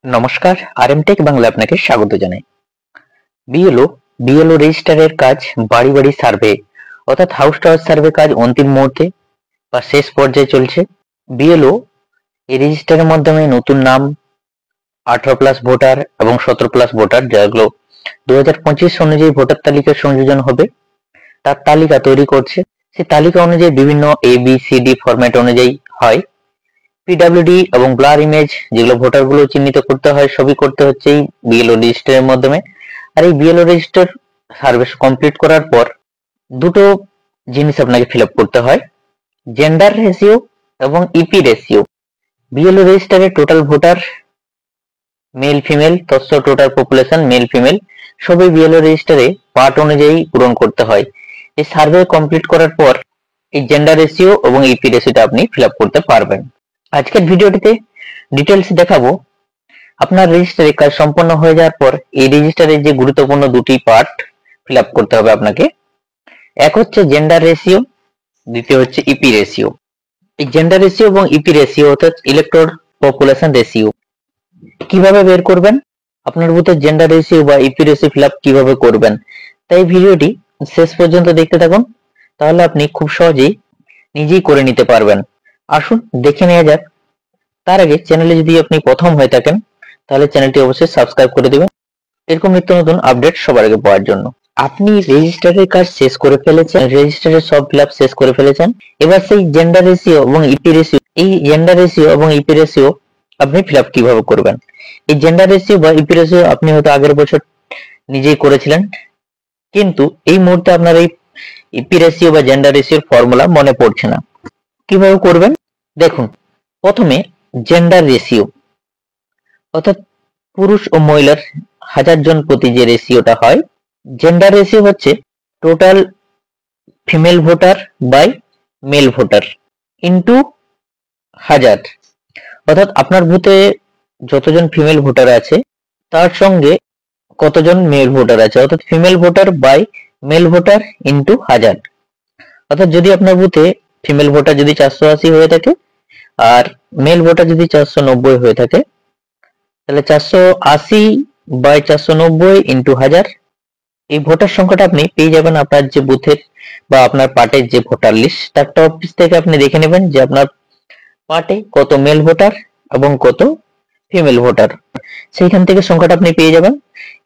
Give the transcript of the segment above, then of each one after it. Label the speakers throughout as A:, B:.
A: নমস্কার, আরএমটেক বাংলা আপনাকে স্বাগত জানাই। বিএলও রেজিস্টারের কাজ বাড়ি বাড়ি সার্ভে অর্থাৎ হাউস টাওয়ার সার্ভে কাজ অন্তিম মুহূর্তে বা শেষ পর্যায়ে চলছে। বিএলও এই রেজিস্টারের মাধ্যমে নতুন নাম, 18+ ভোটার এবং 17+ ভোটার, যেগুলো 2025 অনুযায়ী ভোটার তালিকার সংযোজন হবে, তার তালিকা তৈরি করছে। সেই তালিকা অনুযায়ী বিভিন্ন ABCD ফরম্যাট অনুযায়ী হয়। পিডব্লিউডি এবং ব্লার ইমেজ, যেগুলো ভোটারগুলো চিহ্নিত করতে হয়, সবই করতে হচ্ছে এই বিএলও রেজিস্টারের মাধ্যমে। আর এই বিএলও রেজিস্টার সার্ভে কমপ্লিট করার পর দুটো জিনিস আপনাকে ফিল আপ করতে হয়, জেন্ডার রেশিও এবং ইপি রেশিও। বিএলও রেজিস্টারে টোটাল ভোটার মেল ফিমেল, তৎস টোটাল পপুলেশন মেল ফিমেল সবই বিএলও রেজিস্টারে পার্ট অনুযায়ী পূরণ করতে হয়। এই সার্ভে কমপ্লিট করার পর এই জেন্ডার রেশিও এবং ইপি রেশিওটা আপনি ফিল আপ করতে পারবেন। আজকের ভিডিওটিতে ডিটেলস দেখাবো আপনার রেজিস্টারে কাজ সম্পন্ন হয়ে যাওয়ার পর এই রেজিস্টারের যে গুরুত্বপূর্ণ দুটি পার্ট ফিল আপ করতে হবে আপনাকে। এক হচ্ছে জেন্ডার রেশিও, দ্বিতীয় হচ্ছে ইপি রেশিও। এই জেন্ডার রেশিও এবং ইপি রেশিও অর্থাৎ ইলেক্টর পপুলেশন রেশিও কিভাবে বের করবেন, আপনার বুথের জেন্ডার রেশিও বা ইপি রেশিও ফিল আপ কিভাবে করবেন, তাই ভিডিওটি শেষ পর্যন্ত দেখতে থাকুন, তাহলে আপনি খুব সহজেই নিজেই করে নিতে পারবেন। আসুন দেখে নেওয়া যাক। তার আগে চ্যানেলে যদি আপনি প্রথম হয়ে থাকেন তাহলে চ্যানেলটি অবশ্যই সাবস্ক্রাইব করে দিবেন এরকম নিত্য নতুন আপডেট সবার আগে পাওয়ার জন্য। আপনি রেজিস্টারের কাজ শেষ করে ফেলেছেন, রেজিস্টারের সব ফিল আপ শেষ করে ফেলেছেন। এবার সেই জেন্ডার রেশিও এবং ইপি রেশিও, এই জেন্ডার রেশিও এবং ইপি রেশিও আপনি ফিল আপ কিভাবে করবেন। এই জেন্ডার রেশিও বা ইপি রেশিও আপনি হয়তো আগের বছর নিজেই করেছিলেন, কিন্তু এই মুহূর্তে আপনার এই ইপি রেশিও বা জেন্ডার রেশিওর ফর্মুলা মনে পড়ছে না। কিভাবে করবেন দেখুন। প্রথমে জেন্ডার রেশিও অর্থাৎ পুরুষ ও মহিলার 1000 জন প্রতি যে রেশিওটা হয়, জেন্ডার রেশিও হচ্ছে total female voter by male voter into 1000, অর্থাৎ আপনার বুথে যতজন ফিমেল ভোটার আছে তার সঙ্গে কতজন মেল ভোটার আছে, অর্থাৎ female voter by male voter into 1000। অর্থাৎ যদি আপনার বুথে ফিমেল ভোটার যদি 480 হয়ে থাকে আর মেল ভোটার যদি 490 হয়ে থাকে, তাহলে 480 বাই 490 ইন্টু 1000, এই ভোটার সংখ্যাটা আপনি পেয়ে যাবেন আপনার যে বুথের বা আপনার পার্টের যে ভোটার লিস্ট, তারটা অফিস থেকে আপনি দেখে নেবেন যে আপনার পার্টে কত মেল ভোটার এবং কত ফিমেল ভোটার, সেইখান থেকে সংখ্যাটা আপনি পেয়ে যাবেন।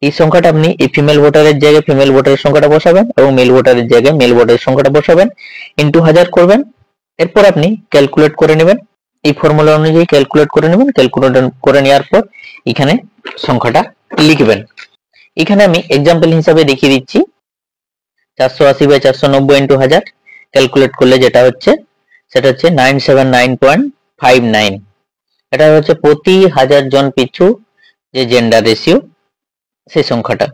A: এই সংখ্যাটা আপনি এই ফিমেল ভোটারের জায়গায় ফিমেল ভোটারের সংখ্যাটা বসাবেন এবং মেল ভোটারের জায়গায় মেল ভোটারের সংখ্যাটা বসাবেন, ইন্টু 1000 করবেন। এরপর আপনি ক্যালকুলেট করে নেবেন, এই ফর্মুলা অনুযায়ী ক্যালকুলেট করে নেবেন। ক্যালকুলেট করে নেওয়ার পর এখানে সংখ্যাটা লিখবেন। এখানে আমি এক্সাম্পল হিসাবে দেখিয়ে দিচ্ছি, 480 বাই 490 ইন্টু 1000 ক্যালকুলেট করলে যেটা হচ্ছে সেটা হচ্ছে 979.59। এটা হচ্ছে প্রতি 1000 জন পিছু যে জেন্ডার রেশিও, সেই সংখ্যাটা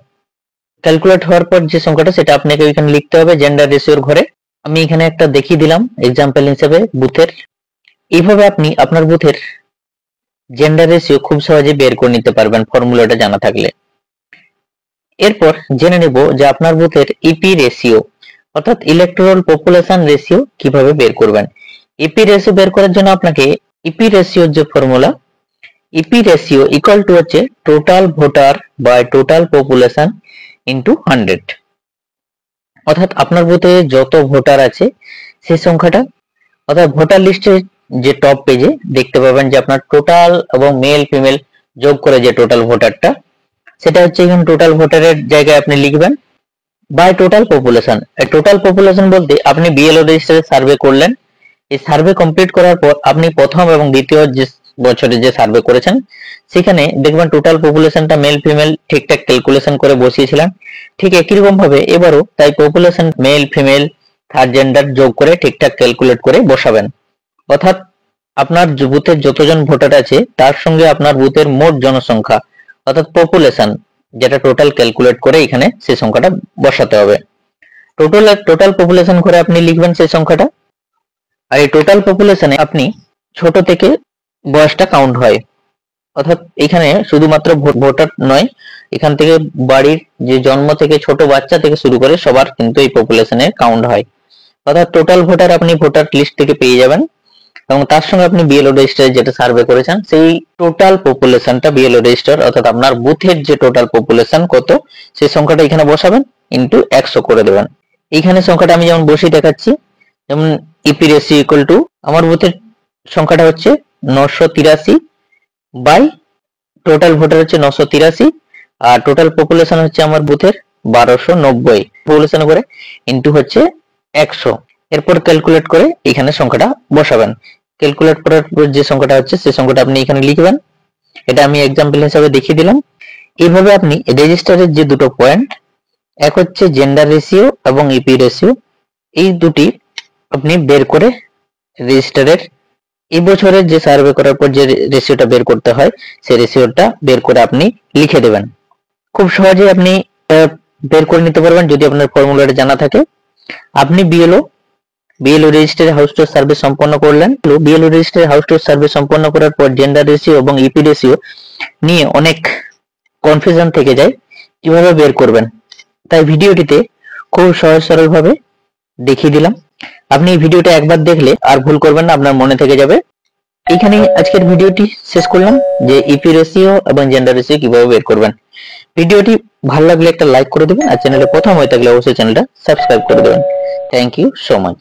A: ক্যালকুলেট হওয়ার পর যে সংখ্যাটা সেটা আপনাকে এখানে লিখতে হবে জেন্ডার রেশিওর ঘরে। আমি এখানে একটা দেখিয়ে দিলাম এক্সাম্পল হিসেবে বুথের। এইভাবে আপনি আপনার বুথের জেন্ডার রেশিও খুব সহজে বের করে নিতে পারবেন ফর্মুলাটা জানা থাকলে। এরপর জেনে নেব যে আপনার বুথের ইপি রেশিও অর্থাৎ ইলেকটোরাল পপুলেশন রেশিও কিভাবে বের করবেন। ইপি রেশিও বের করার জন্য আপনাকে ইপি রেশিওর যে formula, EP ratio equal to হচ্ছে total voter by total population into 100, অর্থাৎ আপনার বুথে যত ভোটার আছে সেই সংখ্যাটা, অর্থাৎ ভোটার লিস্টের যে টপ পেজে দেখতে পাবেন যে আপনার টোটাল এবং মেল ফিমেল যোগ করে যে টোটাল ভোটারটা, সেটা হচ্ছে এখানে টোটাল ভোটারের জায়গায় আপনি লিখবেন by total population. Total population বলতে আপনি বিএলও রেজিস্টারে সার্ভে করলেন, এই সার্ভে কমপ্লিট করার পর আপনি প্রথম এবং দ্বিতীয় যে বছরে যে সার্ভে করেছেন সেখানে দেখবেন টোটাল পপুলেশনটা মেল ফিমেল ঠিকঠাক ক্যালকুলেশন করে বসিয়েছিলেন। ঠিক একই রকম ভাবে এবারও তাই population male female third gender যোগ করে ঠিকঠাক ক্যালকুলেট করে বসাবেন, অর্থাৎ আপনার বুথের যতজন ভোটার আছে তার সঙ্গে আপনার বুথের মোট জনসংখ্যা অর্থাৎ পপুলেশন যেটা টোটাল ক্যালকুলেট করে এখানে সেই সংখ্যাটা বসাতে হবে। টোটাল পপুলেশন করে আপনি লিখবেন সেই সংখ্যাটা। আর এই টোটাল পপুলেশনে আপনি ছোট থেকে বয়সটা কাউন্ট হয়, অর্থাৎ এখানে শুধুমাত্র ভোটার নয়, এখান থেকে বাড়ির যে জন্ম থেকে ছোট বাচ্চা থেকে শুরু করে সবার কিন্তু এই পপুলেশনে কাউন্ট হয়। অর্থাৎ টোটাল ভোটার আপনি ভোটার লিস্ট থেকে পেয়ে যাবেন। এবং তার সঙ্গে আপনি বিএলও রেজিস্টারে যেটা সার্ভে করেছেন সেই টোটাল পপুলেশনটা বিএলও রেজিস্টার অর্থাৎ আপনার বুথের যে টোটাল পপুলেশন কত সেই সংখ্যাটা এখানে বসাবেন ইনটু 100 করে দেবেন। এইখানে সংখ্যাটা আমি যেমন বসিয়ে দেখাচ্ছি, যেমন ইপি রেশিও ইকুয়াল টু আমার বুথের সংখ্যাটা হচ্ছে 983 বাই টোটাল ভোটার হচ্ছে 983 আর টোটাল পপুলেশন হচ্ছে আমার বুথের 1290 পপুলেশন করে ইনটু হচ্ছে 100। এরপর ক্যালকুলেট করে এখানে সংখ্যাটা বসাবেন। ক্যালকুলেট করার পর যে সংখ্যাটা হচ্ছে সেই সংখ্যাটা আপনি এখানে লিখবেন। এটা আমি এক্সাম্পল হিসেবে দেখিয়ে দিলাম। এইভাবে আপনি রেজিস্টারের যে দুটো পয়েন্ট, এক হচ্ছে জেন্ডার রেশিও এবং ইপি রেশিও, এই দুটি আপনি বের করে রেজিস্টারের এই বছরের যে সার্ভে করার পর যে রেশিওটা বের করতে হয় সেই রেশিওটা বের করে আপনি লিখে দেবেন। খুব সহজে আপনি বের করে নিতে পারবেন যদি আপনার ফর্মুলাটা জানা থাকে। আপনি বিএলও রেজিস্টারে হাউস টু সার্ভে সম্পন্ন করলেন। বিএলও রেজিস্টারে হাউস টু সার্ভে সম্পন্ন করার পর জেন্ডার রেশিও এবং ইপি রেশিও নিয়ে অনেক কনফিউশন থেকে যায় কিভাবে বের করবেন, তাই ভিডিওটিতে খুব সহজ সরল ভাবে দেখিয়ে দিলাম। আপনি এই ভিডিওটা একবার দেখলে আর ভুল করবেন না, আপনার মনে থেকে যাবে। এইখানে আজকের ভিডিওটি শেষ করলাম যে ইপি রেশিও এবং জেন্ডার রেশিও কিভাবে বের করবেন। ভিডিওটি ভালো লাগলে একটা লাইক করে দেবেন আর চ্যানেলে প্রথম হয়ে থাকলে অবশ্যই চ্যানেলটা সাবস্ক্রাইব করে দেবেন। Thank you so much.